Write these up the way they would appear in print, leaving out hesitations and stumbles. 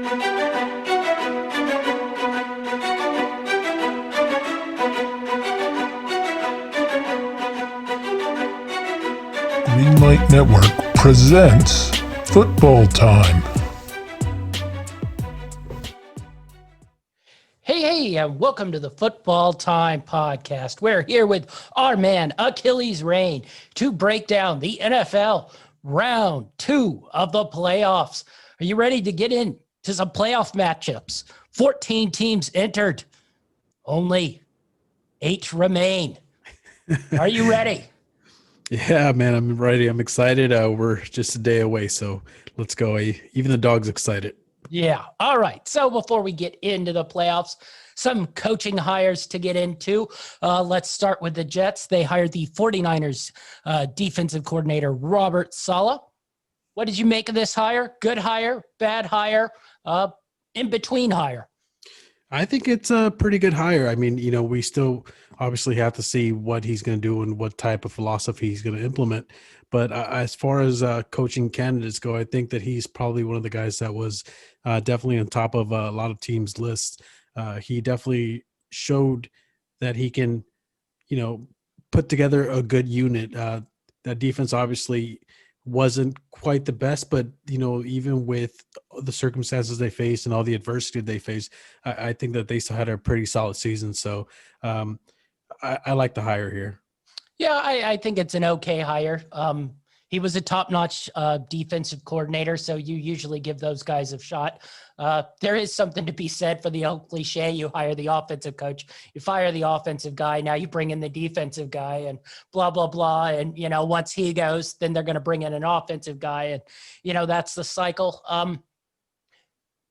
Greenlight Network presents Football Time. Hey, and welcome to the Football Time podcast. We're here with our man, Achilles Rain, to break down the NFL round 2 of the playoffs. Are you ready to get into some playoff matchups? 14 teams entered. Only 8 remain. Are you ready? Yeah, man, I'm ready. I'm excited. We're just a day away, so let's go. Even the dog's excited. Yeah. All right. So before we get into the playoffs, some coaching hires to get into. Let's start with the Jets. They hired the 49ers defensive coordinator, Robert Saleh. What did you make of this hire? Good hire, bad hire, in between hire? I think it's a pretty good hire. I mean, we still obviously have to see what he's going to do and what type of philosophy he's going to implement. But as far as coaching candidates go, I think that he's probably one of the guys that was definitely on top of a lot of teams' lists. He definitely showed that he can, put together a good unit. That defense obviously wasn't quite the best, but even with the circumstances they faced and all the adversity they faced, I think that they still had a pretty solid season. So I like the hire here. Yeah, I think it's an okay hire. He was a top-notch defensive coordinator, so you usually give those guys a shot. There is something to be said for the old cliche: you hire the offensive coach, you fire the offensive guy, now you bring in the defensive guy, and blah, blah, blah. And, once he goes, then they're going to bring in an offensive guy, and, that's the cycle.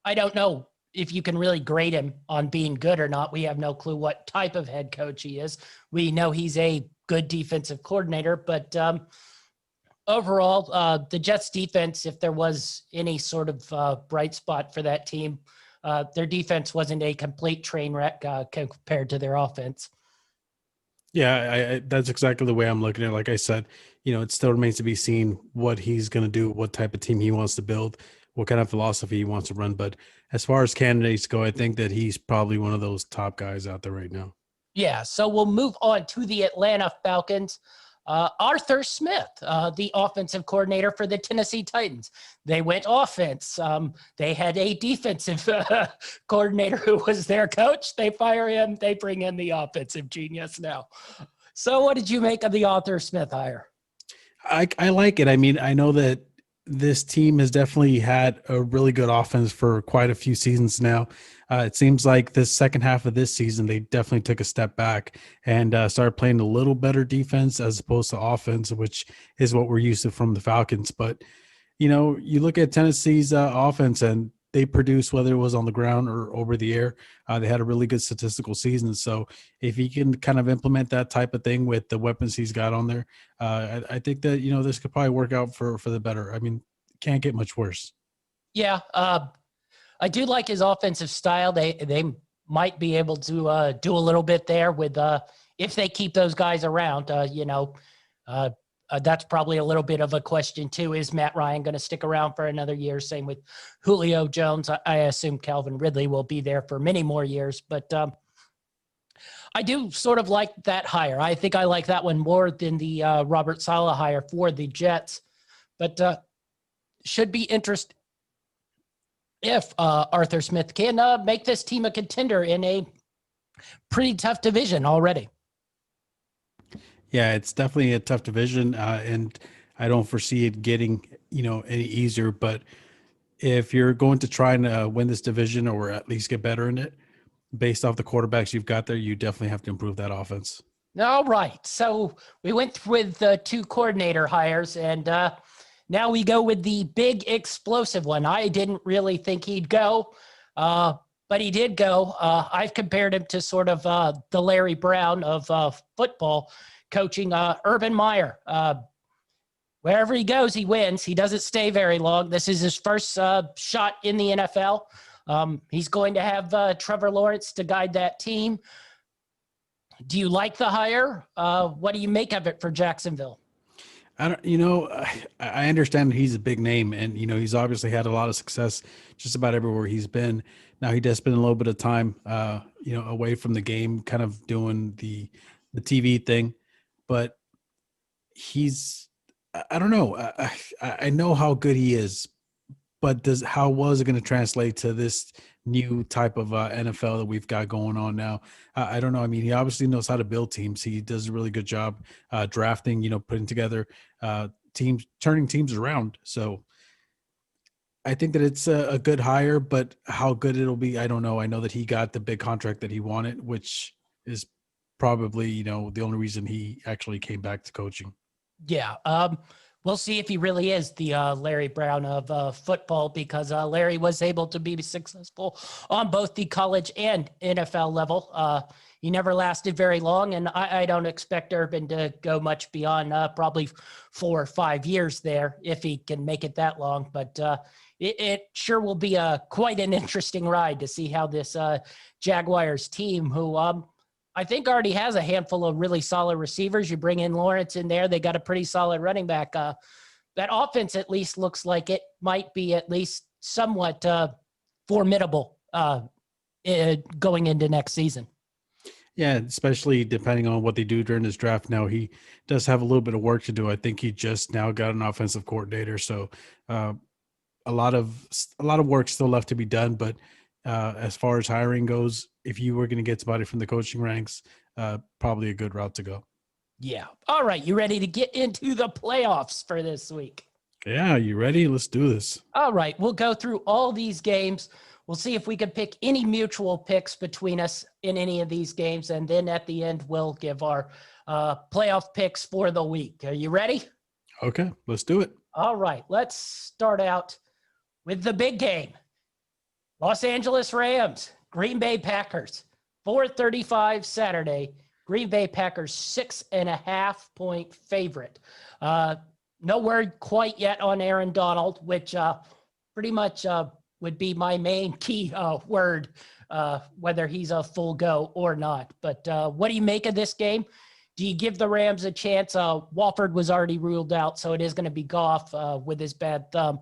I don't know if you can really grade him on being good or not. We have no clue what type of head coach he is. We know he's a good defensive coordinator, but overall, the Jets defense, if there was any sort of bright spot for that team, their defense wasn't a complete train wreck compared to their offense. Yeah, that's exactly the way I'm looking at it. Like I said, it still remains to be seen what he's going to do, what type of team he wants to build, what kind of philosophy he wants to run. But as far as candidates go, I think that he's probably one of those top guys out there right now. Yeah, so we'll move on to the Atlanta Falcons. Arthur Smith, the offensive coordinator for the Tennessee Titans. They went offense. They had a defensive coordinator who was their coach. They fire him. They bring in the offensive genius now. So what did you make of the Arthur Smith hire? I like it. I mean, I know that this team has definitely had a really good offense for quite a few seasons now. It seems like the second half of this season, they definitely took a step back and started playing a little better defense as opposed to offense, which is what we're used to from the Falcons. But, you look at Tennessee's offense and they produce, whether it was on the ground or over the air. They had a really good statistical season. So if he can kind of implement that type of thing with the weapons he's got on there, I think that, this could probably work out for the better. I mean, can't get much worse. Yeah, I do like his offensive style. They might be able to do a little bit there with if they keep those guys around. That's probably a little bit of a question too. Is Matt Ryan going to stick around for another year? Same with Julio Jones. I assume Calvin Ridley will be there for many more years, but I do sort of like that hire. I think I like that one more than the Robert Saleh hire for the Jets, but should be interesting if Arthur Smith can make this team a contender in a pretty tough division already. Yeah, it's definitely a tough division, and I don't foresee it getting, any easier. But if you're going to try and win this division or at least get better in it, based off the quarterbacks you've got there, you definitely have to improve that offense. All right. So we went with the 2 coordinator hires, and now we go with the big explosive one. I didn't really think he'd go, but he did go. I've compared him to sort of the Larry Brown of football, coaching Urban Meyer. Wherever he goes, he wins. He doesn't stay very long. This is his first shot in the NFL. He's going to have Trevor Lawrence to guide that team. Do you like the hire? What do you make of it for Jacksonville? I don't, you know, I understand he's a big name, and you know he's obviously had a lot of success just about everywhere he's been. Now he does spend a little bit of time, you know, away from the game, kind of doing the TV thing, but he's, I don't know, I know how good he is, but does how was it going to translate to this new type of NFL that we've got going on now? I don't know. I mean, he obviously knows how to build teams. He does a really good job drafting. You know, putting together teams, turning teams around. So I think that it's a good hire, but how good it'll be, I don't know. I know that he got the big contract that he wanted, which is probably, you know, the only reason he actually came back to coaching. Yeah. We'll see if he really is the Larry Brown of football, because Larry was able to be successful on both the college and NFL level. He never lasted very long, and I don't expect Urban to go much beyond probably 4 or 5 years there, if he can make it that long. But it sure will be quite an interesting ride to see how this Jaguars team, who I think already has a handful of really solid receivers. You bring in Lawrence in there. They got a pretty solid running back. That offense at least looks like it might be at least somewhat formidable going into next season. Yeah, especially depending on what they do during this draft. Now he does have a little bit of work to do. I think he just now got an offensive coordinator, so a lot of work still left to be done. But as far as hiring goes, if you were going to get somebody from the coaching ranks, probably a good route to go. Yeah. All right. You ready to get into the playoffs for this week? Yeah, you ready? Let's do this. All right. We'll go through all these games. We'll see if we can pick any mutual picks between us in any of these games. And then at the end, we'll give our playoff picks for the week. Are you ready? Okay, let's do it. All right. Let's start out with the big game. Los Angeles Rams, Green Bay Packers, 4:35 Saturday. Green Bay Packers 6.5-point favorite. No word quite yet on Aaron Donald, which pretty much would be my main key word, whether he's a full go or not. But what do you make of this game? Do you give the Rams a chance? Walford was already ruled out, so it is going to be Goff with his bad thumb.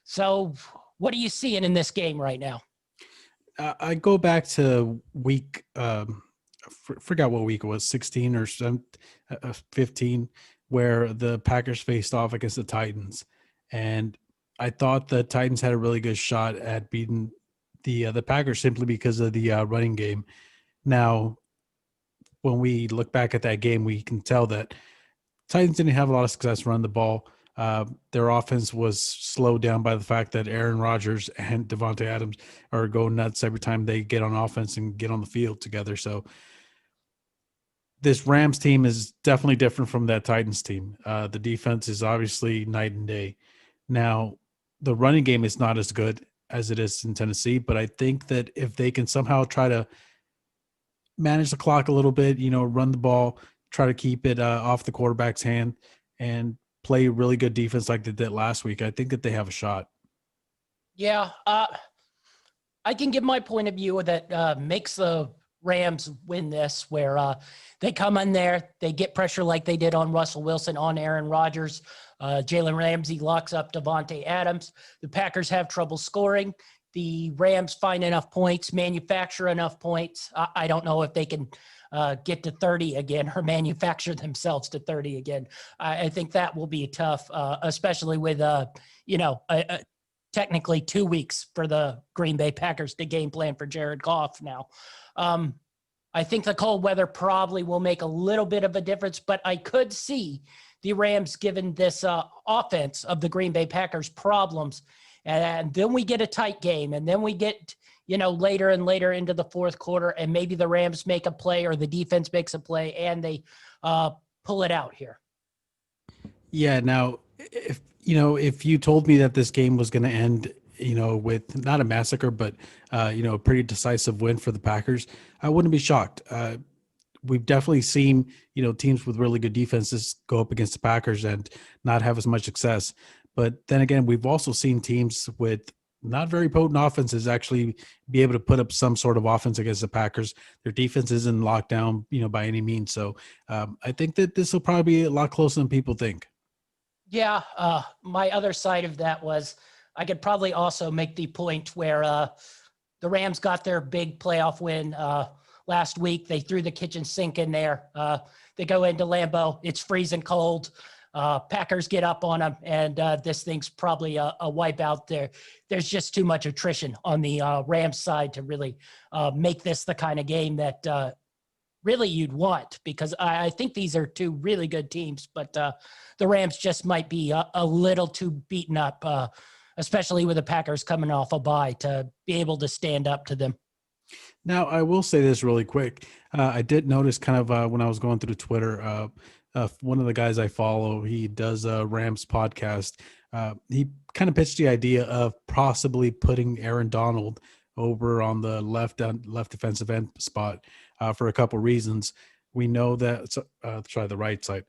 So what are you seeing in this game right now? I go back to week, forgot what week it was, 16 or 15, where the Packers faced off against the Titans. And I thought the Titans had a really good shot at beating the Packers simply because of the running game. Now, when we look back at that game, we can tell that Titans didn't have a lot of success running the ball. Their offense was slowed down by the fact that Aaron Rodgers and Devontae Adams are going nuts every time they get on offense and get on the field together. So this Rams team is definitely different from that Titans team. The defense is obviously night and day. Now, the running game is not as good as it is in Tennessee, but I think that if they can somehow try to manage the clock a little bit, run the ball, try to keep it off the quarterback's hand, and play really good defense like they did last week, I think that they have a shot. Yeah, I can give my point of view that makes the Rams win this, where they come in there, they get pressure like they did on Russell Wilson, on Aaron Rodgers. Jalen Ramsey locks up Devontae Adams. The Packers have trouble scoring. The Rams find enough points, manufacture enough points. I don't know if they can get to 30 again or manufacture themselves to 30 again. I think that will be tough, especially with, technically 2 weeks for the Green Bay Packers to game plan for Jared Goff now. I think the cold weather probably will make a little bit of a difference, but I could see the Rams giving this offense of the Green Bay Packers problems. And then we get a tight game, and then we get, later and later into the fourth quarter, and maybe the Rams make a play or the defense makes a play and they pull it out here. Yeah. Now, if you told me that this game was going to end, with not a massacre, but, a pretty decisive win for the Packers, I wouldn't be shocked. We've definitely seen, teams with really good defenses go up against the Packers and not have as much success. But then again, we've also seen teams with not very potent offenses actually be able to put up some sort of offense against the Packers. Their defense isn't locked down, by any means. So I think that this will probably be a lot closer than people think. Yeah, my other side of that was I could probably also make the point where the Rams got their big playoff win last week. They threw the kitchen sink in there. They go into Lambeau. It's freezing cold. Packers get up on them, and this thing's probably a wipeout there. There's just too much attrition on the Rams side to really make this the kind of game that really you'd want, because I think these are two really good teams, but the Rams just might be a little too beaten up, especially with the Packers coming off a bye, to be able to stand up to them. Now, I will say this really quick. I did notice kind of when I was going through Twitter, one of the guys I follow, he does a Rams podcast. He kind of pitched the idea of possibly putting Aaron Donald over on the left defensive end spot for a couple reasons. We know that the right side.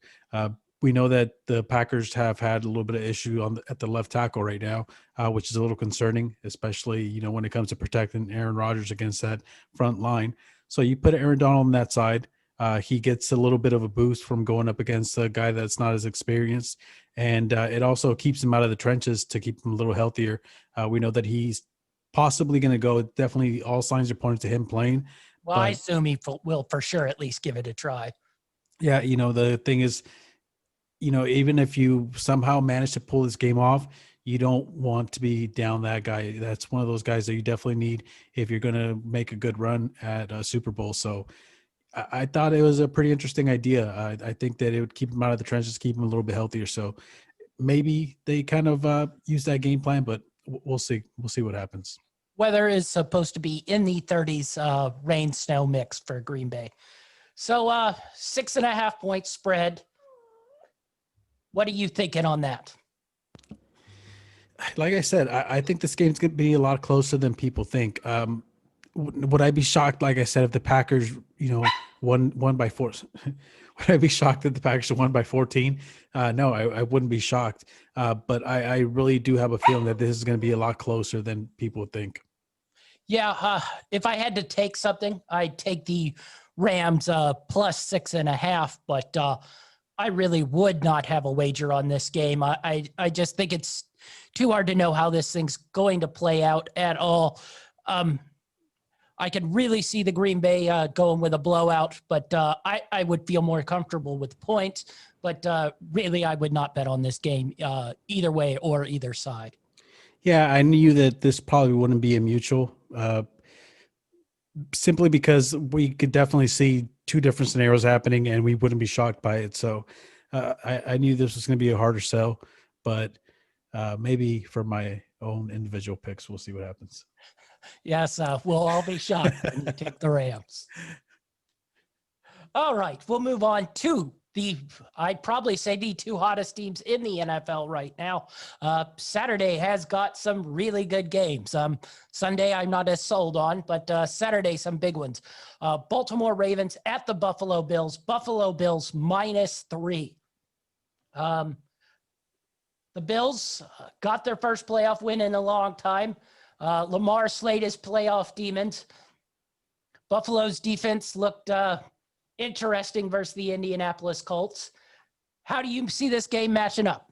We know that the Packers have had a little bit of issue at the left tackle right now, which is a little concerning, especially when it comes to protecting Aaron Rodgers against that front line. So you put Aaron Donald on that side. He gets a little bit of a boost from going up against a guy that's not as experienced, and it also keeps him out of the trenches to keep him a little healthier. We know that he's possibly going to go. Definitely, all signs are pointing to him playing. Well, I assume he will for sure at least give it a try. Yeah, the thing is, even if you somehow manage to pull this game off, you don't want to be down that guy. That's one of those guys that you definitely need if you're going to make a good run at a Super Bowl. So I thought it was a pretty interesting idea. I think that it would keep him out of the trenches, keep him a little bit healthier. So maybe they kind of use that game plan, but we'll see. We'll see what happens. Weather is supposed to be in the 30s, rain, snow mix for Green Bay. So 6.5 point spread. What are you thinking on that? Like I said, I think this game's going to be a lot closer than people think. Would I be shocked, like I said, if the Packers, won by 4? Would I be shocked if the Packers won by 14? No, I wouldn't be shocked. But I really do have a feeling that this is going to be a lot closer than people think. Yeah, if I had to take something, I'd take the Rams plus 6.5, but I really would not have a wager on this game. I just think it's too hard to know how this thing's going to play out at all. I could really see the Green Bay going with a blowout, but I would feel more comfortable with points. But really, I would not bet on this game either way or either side. Yeah, I knew that this probably wouldn't be a mutual, simply because we could definitely see two different scenarios happening, and we wouldn't be shocked by it. So I knew this was going to be a harder sell, but maybe for my own individual picks, we'll see what happens. Yes, we'll all be shocked when you take the Rams. All right, we'll move on to I'd probably say the two hottest teams in the NFL right now. Saturday has got some really good games. Sunday, I'm not as sold on, but Saturday, some big ones. Baltimore Ravens at the Buffalo Bills. Buffalo Bills -3. The Bills got their first playoff win in a long time. Lamar slayed his playoff demons. Buffalo's defense looked interesting versus the Indianapolis Colts. How do you see this game matching up?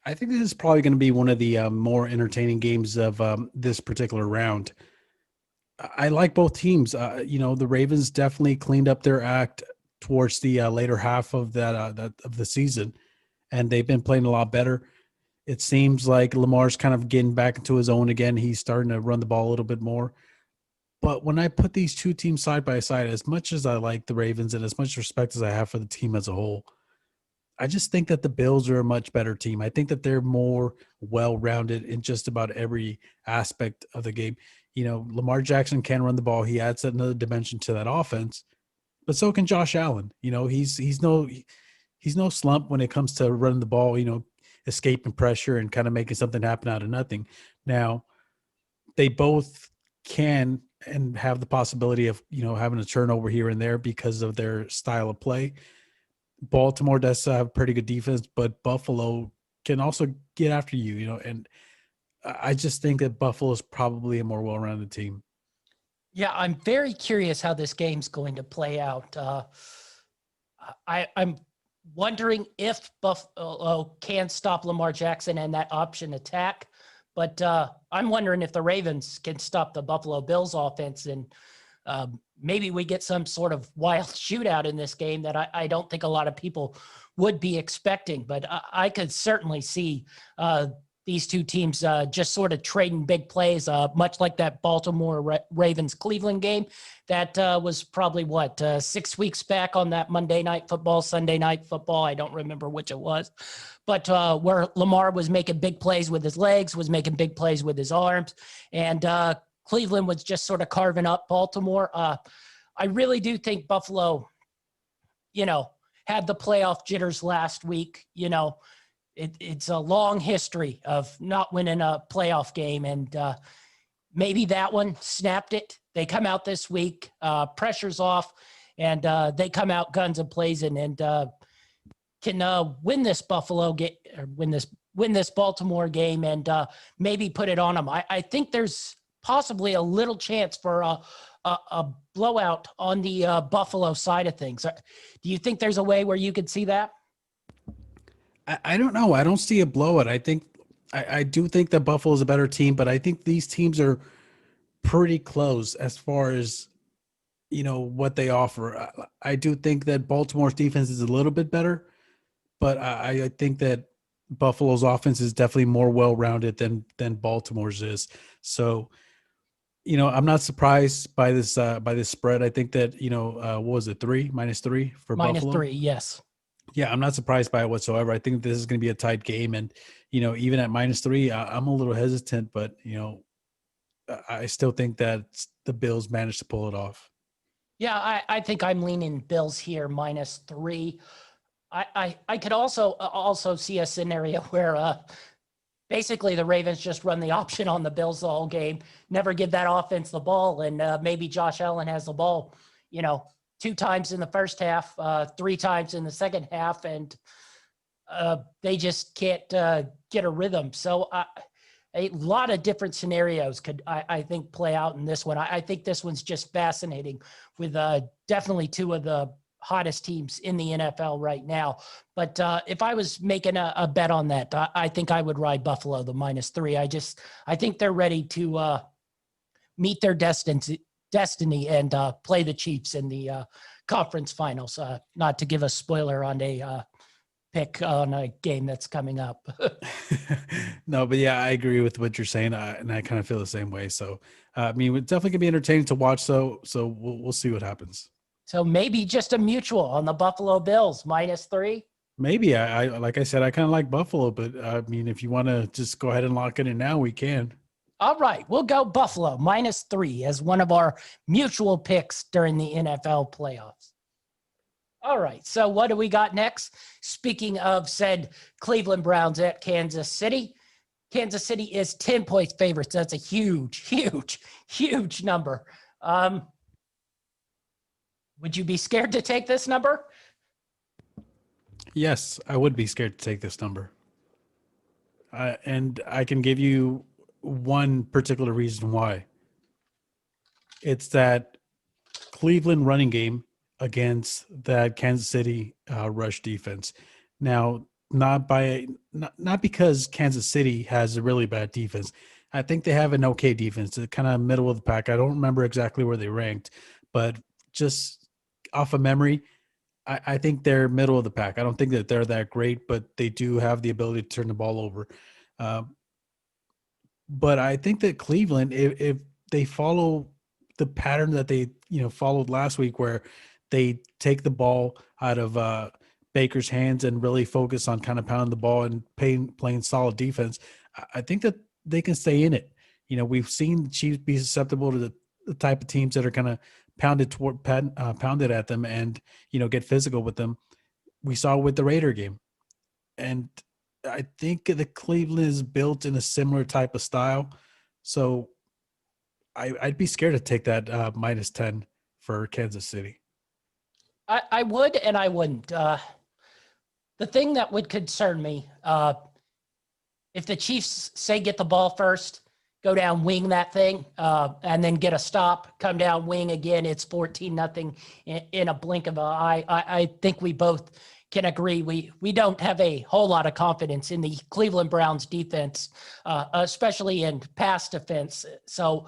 I think this is probably going to be one of the more entertaining games of this particular round. I like both teams. The Ravens definitely cleaned up their act towards the later half of of the season, and they've been playing a lot better. It seems like Lamar's kind of getting back into his own again. He's starting to run the ball a little bit more. But when I put these two teams side by side, as much as I like the Ravens and as much respect as I have for the team as a whole, I just think that the Bills are a much better team. I think that they're more well-rounded in just about every aspect of the game. Lamar Jackson can run the ball. He adds another dimension to that offense, but so can Josh Allen. He's no slump when it comes to running the ball, escaping pressure and kind of making something happen out of nothing. Now, they both can and have the possibility of, having a turnover here and there because of their style of play. Baltimore does have pretty good defense, but Buffalo can also get after you, and I just think that Buffalo is probably a more well-rounded team. Yeah, I'm very curious how this game's going to play out. I'm wondering if Buffalo can stop Lamar Jackson and that option attack. But I'm wondering if the Ravens can stop the Buffalo Bills offense, and maybe we get some sort of wild shootout in this game that I don't think a lot of people would be expecting. But I could certainly see these two teams just sort of trading big plays, much like that Baltimore Ravens Cleveland game that was probably 6 weeks back on that Monday Night Football, Sunday Night Football. I don't remember which it was, but where Lamar was making big plays with his legs, was making big plays with his arms, and Cleveland was just sort of carving up Baltimore. I really do think Buffalo, had the playoff jitters last week. It's a long history of not winning a playoff game, and maybe that one snapped it. They come out this week, pressure's off, and they come out guns a-blazing and can win this Buffalo game, or win this Baltimore game, and maybe put it on them. I think there's possibly a little chance for a blowout on the Buffalo side of things. Do you think there's a way where you could see that? I don't know. I don't see a blowout. I do think that Buffalo is a better team, but I think these teams are pretty close as far as what they offer. I do think that Baltimore's defense is a little bit better, but I think that Buffalo's offense is definitely more well-rounded than Baltimore's is. So, I'm not surprised by this spread. I think that what was it, -3 for Buffalo? -3, yes. Yeah, I'm not surprised by it whatsoever. I think this is going to be a tight game, and even at -3, I'm a little hesitant, but I still think that the Bills managed to pull it off. Yeah, I think I'm leaning Bills here -3. I could also see a scenario where basically the Ravens just run the option on the Bills the whole game, never give that offense the ball, and maybe Josh Allen has the ball, 2 times in the first half, 3 times in the second half, and they just can't get a rhythm. So a lot of different scenarios could, I think, play out in this one. I think this one's just fascinating with definitely 2 of the hottest teams in the NFL right now. But if I was making a bet on that, I think I would ride Buffalo, the -3. I think they're ready to meet their destiny and play the Chiefs in the conference finals. Not to give a spoiler on a pick on a game that's coming up. No, but yeah, I agree with what you're saying, and I kind of feel the same way. So, it's definitely gonna be entertaining to watch. So we'll see what happens. So maybe just a mutual on the Buffalo Bills, -3. Maybe I like I said, I kind of like Buffalo, but if you want to just go ahead and lock it in now, we can. All right, we'll go Buffalo -3 as one of our mutual picks during the NFL playoffs. All right, so what do we got next? Speaking of said Cleveland Browns at Kansas City. Kansas City is 10-point favorites. That's a huge, huge, huge number. Would you be scared to take this number? Yes, I would be scared to take this number. And I can give you one particular reason why. It's that Cleveland running game against that Kansas City rush defense. Now, not because Kansas City has a really bad defense. I think they have an okay defense. They're kind of middle of the pack. I don't remember exactly where they ranked, but just off of memory, I think they're middle of the pack. I don't think that they're that great, but they do have the ability to turn the ball over. But I think that Cleveland, if they follow the pattern that they followed last week, where they take the ball out of Baker's hands and really focus on kind of pounding the ball and playing solid defense, I think that they can stay in it. We've seen the Chiefs be susceptible to the type of teams that are kind of pounded at them and get physical with them. We saw it with the Raider game, and I think the Cleveland is built in a similar type of style. So I'd be scared to take that -10 for Kansas City. I would and I wouldn't. The thing that would concern me, if the Chiefs say get the ball first, go down, wing that thing, and then get a stop, come down, wing again, it's 14-0 in a blink of an eye. I think we both can agree. We don't have a whole lot of confidence in the Cleveland Browns defense, especially in pass defense. So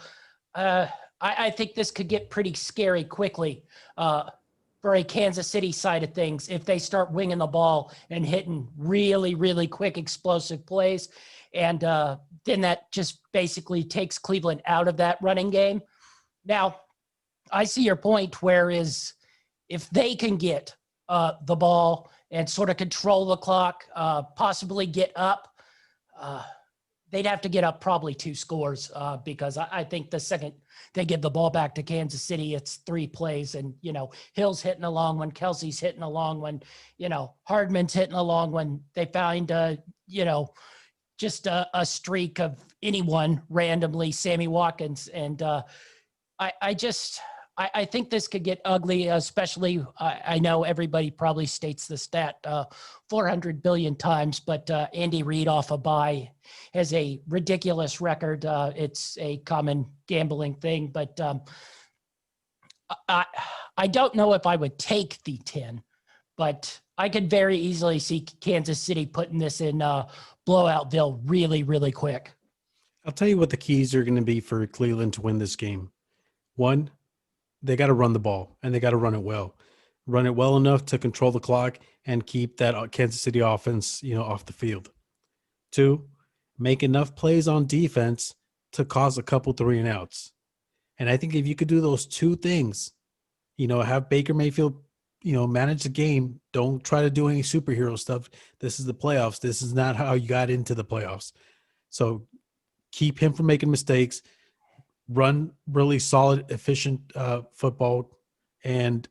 I think this could get pretty scary quickly for a Kansas City side of things if they start winging the ball and hitting really, really quick, explosive plays. And then that just basically takes Cleveland out of that running game. Now, I see your point, whereas if they can get the ball and sort of control the clock, possibly get up, they'd have to get up probably 2 scores because I think the second they give the ball back to Kansas City, it's 3 plays. And, Hill's hitting a long one, Kelsey's hitting a long one, Hardman's hitting a long one. They find, just a streak of anyone randomly, Sammy Watkins. And I think this could get ugly, especially I know everybody probably states the stat 400 billion times, but Andy Reid off a bye has a ridiculous record. It's a common gambling thing, but I don't know if I would take the 10, but I could very easily see Kansas City putting this in Blowoutville really, really quick. I'll tell you what the keys are going to be for Cleveland to win this game. 1, they got to run the ball, and they got to run it well. Run it well enough to control the clock and keep that Kansas City offense, off the field. 2, make enough plays on defense to cause a couple 3-and-outs. And I think if you could do those 2 things, have Baker Mayfield, manage the game. Don't try to do any superhero stuff. This is the playoffs. This is not how you got into the playoffs. So keep him from making mistakes. Run really solid, efficient football, and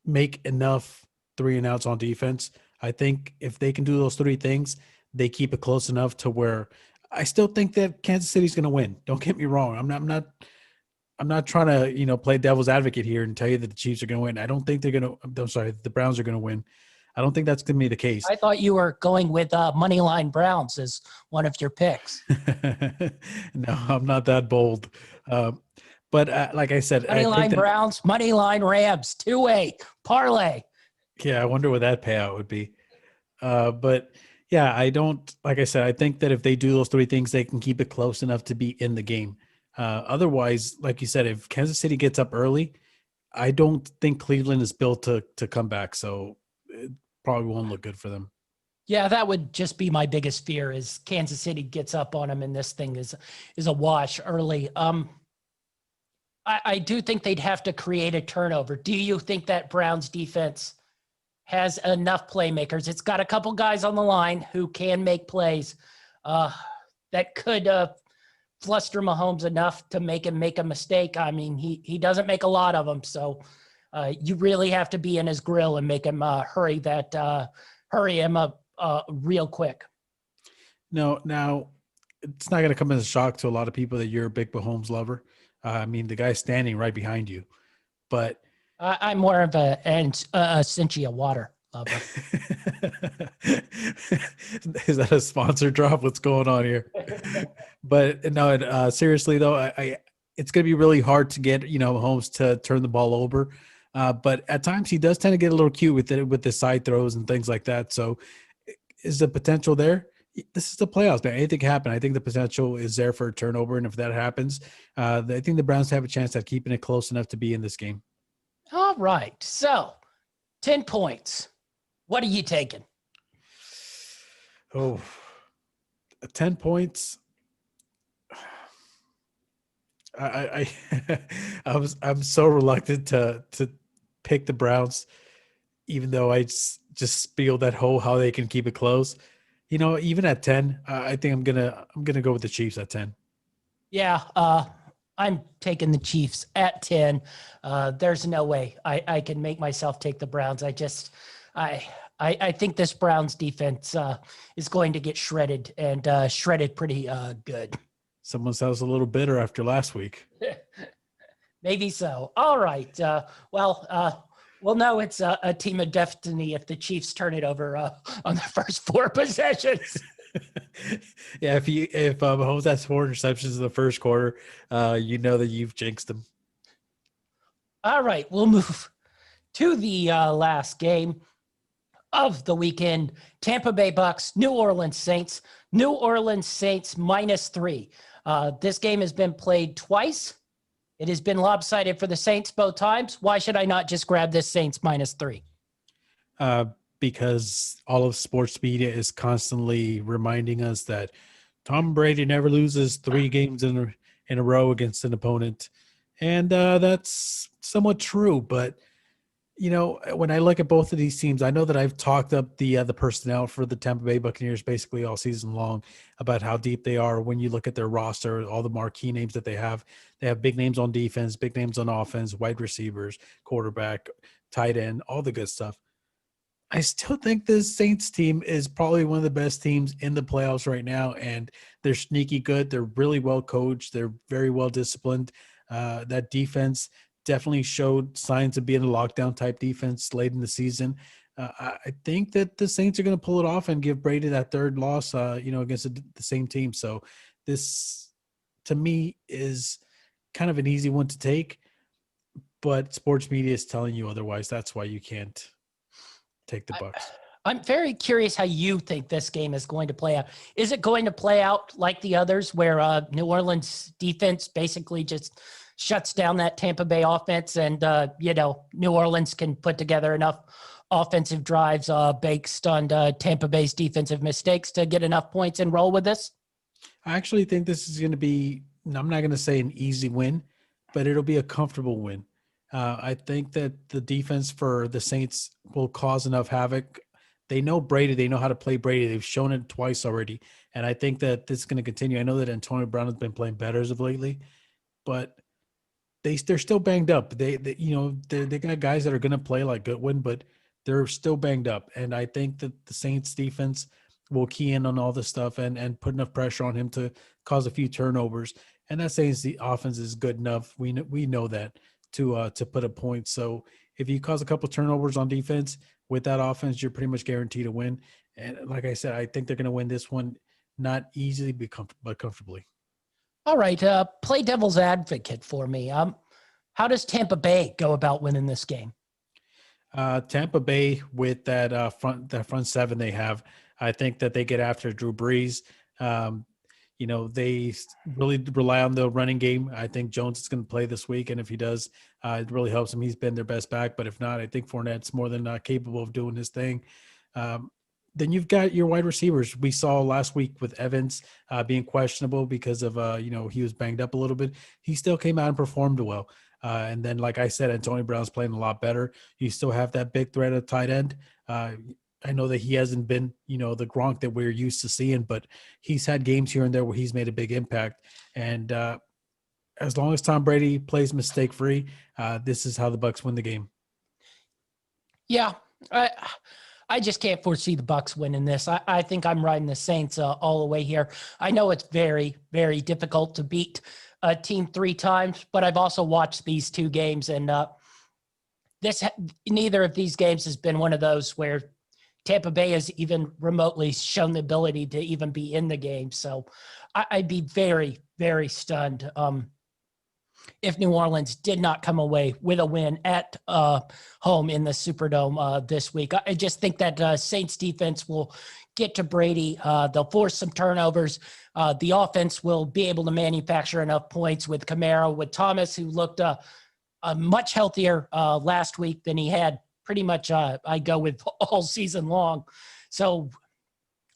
make enough 3-and-outs on defense. I think if they can do those 3 things, they keep it close enough to where I still think that Kansas City's going to win. Don't get me wrong. I'm not trying to, play devil's advocate here and tell you that the Chiefs are going to win. I don't think the Browns are going to win. I don't think that's going to be the case. I thought you were going with Moneyline Browns as one of your picks. No, I'm not that bold. But like I said, Moneyline Browns, Moneyline Rams, 2-way parlay. Yeah, I wonder what that payout would be. But yeah, like I said, I think that if they do those 3 things, they can keep it close enough to be in the game. Otherwise, like you said, if Kansas City gets up early, I don't think Cleveland is built to come back. So it probably won't look good for them. Yeah, that would just be my biggest fear is Kansas City gets up on them and this thing is a wash early. I do think they'd have to create a turnover. Do you think that Browns defense has enough playmakers? It's got a couple guys on the line who can make plays that could fluster Mahomes enough to make him make a mistake. I mean, he doesn't make a lot of them, so you really have to be in his grill and make him hurry him up real quick. No, now it's not going to come as a shock to a lot of people that you're a big Mahomes lover. I mean, the guy's standing right behind you, but I'm more of a Essentia water lover. Is that a sponsor drop? What's going on here? But no, seriously though, it's going to be really hard to get Mahomes to turn the ball over. But at times he does tend to get a little cute with the side throws and things like that. So is the potential there? This is the playoffs, man. Anything can happen. I think the potential is there for a turnover. And if that happens, I think the Browns have a chance at keeping it close enough to be in this game. All right. So 10 points. What are you taking? Oh, 10 points. I'm so reluctant to pick the Browns, even though I just feel that how they can keep it close. Even at 10, I think I'm gonna go with the Chiefs at 10. Yeah, I'm taking the Chiefs at 10. There's no way I can make myself take the Browns. I think this Browns defense is going to get shredded and shredded pretty good. Someone sounds a little bitter after last week. Maybe so. All right. We'll know it's a team of destiny if the Chiefs turn it over on the first 4 possessions. Yeah, if Mahomes has 4 interceptions in the first quarter, you know that you've jinxed them. All right, we'll move to the last game. of the weekend. Tampa Bay Bucks, New Orleans Saints. New Orleans Saints -3. This game has been played twice. It has been lopsided for the Saints both times. Why should I not just grab this Saints -3? Because all of sports media is constantly reminding us that Tom Brady never loses 3 games in a row against an opponent. And that's somewhat true. But, when I look at both of these teams, I know that I've talked up the personnel for the Tampa Bay Buccaneers basically all season long about how deep they are. When you look at their roster, all the marquee names that they have big names on defense, big names on offense, wide receivers, quarterback, tight end, all the good stuff. I still think this Saints team is probably one of the best teams in the playoffs right now, and they're sneaky good. They're really well coached. They're very well disciplined. That defense definitely showed signs of being a lockdown type defense late in the season. I think that the Saints are going to pull it off and give Brady that third loss, against the same team. So this, to me, is kind of an easy one to take, but sports media is telling you otherwise. That's why you can't take the Bucks. I'm very curious how you think this game is going to play out. Is it going to play out like the others where New Orleans defense basically just shuts down that Tampa Bay offense and, New Orleans can put together enough offensive drives based on Tampa Bay's defensive mistakes to get enough points and roll with this? I actually think this is going to be, I'm not going to say an easy win, but it'll be a comfortable win. I think that the defense for the Saints will cause enough havoc. They know Brady. They know how to play Brady. They've shown it twice already. And I think that this is going to continue. I know that Antonio Brown has been playing better as of lately, but they're still banged up. They got guys that are going to play like Goodwin, but they're still banged up. And I think that the Saints defense will key in on all this stuff and put enough pressure on him to cause a few turnovers. And that Saints the offense is good enough. We know that to put a point. So if you cause a couple turnovers on defense with that offense, you're pretty much guaranteed to win. And like I said, I think they're going to win this one, not easily, but comfortably. All right. Play devil's advocate for me. How does Tampa Bay go about winning this game? Tampa Bay with that front seven they have, I think that they get after Drew Brees. They really rely on the running game. I think Jones is going to play this week, and if he does, it really helps him. He's been their best back, but if not, I think Fournette's more than capable of doing his thing. Then you've got your wide receivers. We saw last week with Evans being questionable because of, he was banged up a little bit. He still came out and performed well. And then, like I said, Antonio Brown's playing a lot better. You still have that big threat at tight end. I know that he hasn't been, the Gronk that we're used to seeing, but he's had games here and there where he's made a big impact. And as long as Tom Brady plays mistake-free, this is how the Bucs win the game. Yeah, I just can't foresee the Bucs winning this. I think I'm riding the Saints all the way here. I know it's very, very difficult to beat a team 3 times, but I've also watched these 2 games, and neither of these games has been one of those where Tampa Bay has even remotely shown the ability to even be in the game. So I'd be very, very stunned if New Orleans did not come away with a win at home in the Superdome this week. I just think that Saints defense will get to Brady. They'll force some turnovers. The offense will be able to manufacture enough points with Kamara, with Thomas, who looked much healthier last week than he had pretty much I go with all season long. So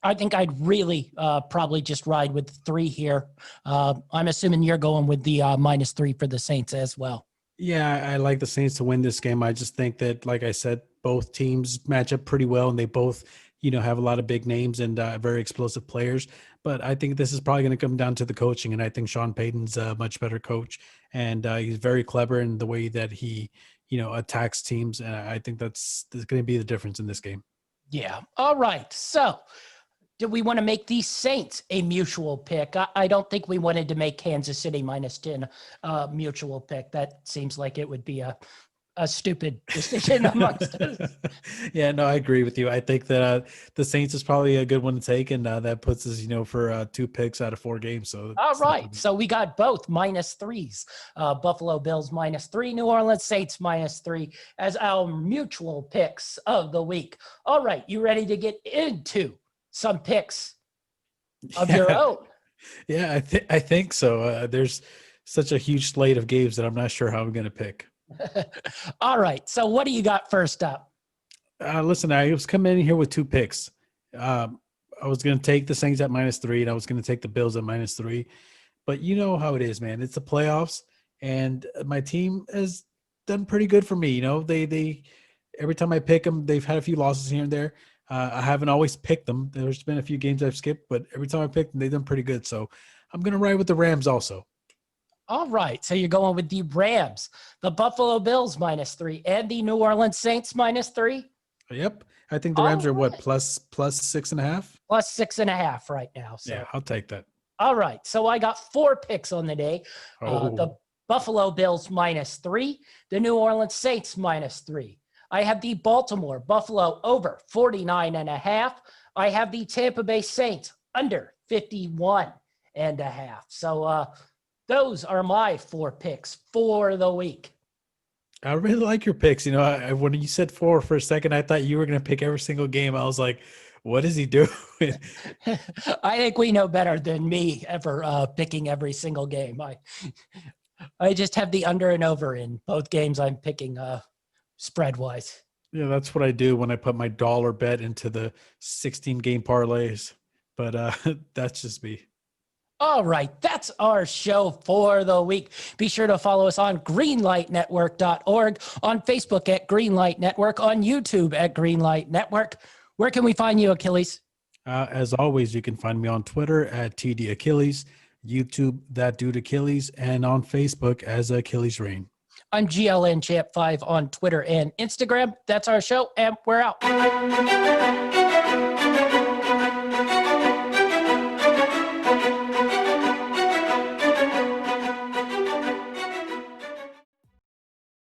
I think I'd really probably just ride with 3 here. I'm assuming you're going with the -3 for the Saints as well. Yeah, I like the Saints to win this game. I just think that, like I said, both teams match up pretty well, and they both, have a lot of big names and very explosive players. But I think this is probably going to come down to the coaching, and I think Sean Payton's a much better coach, and he's very clever in the way that he, attacks teams, and I think that's going to be the difference in this game. Yeah. All right. So do we want to make these Saints a mutual pick? I don't think we wanted to make Kansas City -10 mutual pick. That seems like it would be a a stupid decision amongst us. Yeah, no, I agree with you. I think that the Saints is probably a good one to take, and that puts us, for 2 picks out of 4 games. So All it's not right. gonna be- So we got both -3s. Buffalo Bills -3, New Orleans Saints -3 as our mutual picks of the week. All right. You ready to get into some picks of your own? Yeah, I think so. There's such a huge slate of games that I'm not sure how I'm going to pick. All right. So what do you got first up? Listen, I was coming in here with 2 picks. I was going to take the Saints at -3, and I was going to take the Bills at -3. But you know how it is, man. It's the playoffs, and my team has done pretty good for me. They every time I pick them, they've had a few losses here and there. I haven't always picked them. There's been a few games I've skipped, but every time I pick them, they've done pretty good. So I'm going to ride with the Rams also. All right. So you're going with the Rams, the Buffalo Bills -3, and the New Orleans Saints -3. Yep. I think the Rams All are what, right. plus 6.5? +6.5 right now. So Yeah, I'll take that. all right. So I got 4 picks on the day. The Oh, Buffalo Bills -3, the New Orleans Saints -3. I have the Baltimore Buffalo over 49.5. I have the Tampa Bay Saints under 51.5. So those are my 4 picks for the week. I really like your picks. When you said 4 for a second, I thought you were going to pick every single game. I was like, what is he doing? I think we know better than me ever picking every single game. I just have the under and over in both games I'm picking spread wise. Yeah, that's what I do when I put my dollar bet into the 16 game parlays. But that's just me. All right, that's our show for the week. Be sure to follow us on greenlightnetwork.org, on Facebook at Greenlight Network, on YouTube at Greenlight Network. Where can we find you, Achilles? As always, you can find me on Twitter at TD Achilles, YouTube, That Dude Achilles, and on Facebook as Achilles Rain. I'm GLN Champ 5 on Twitter and Instagram. That's our show, and we're out.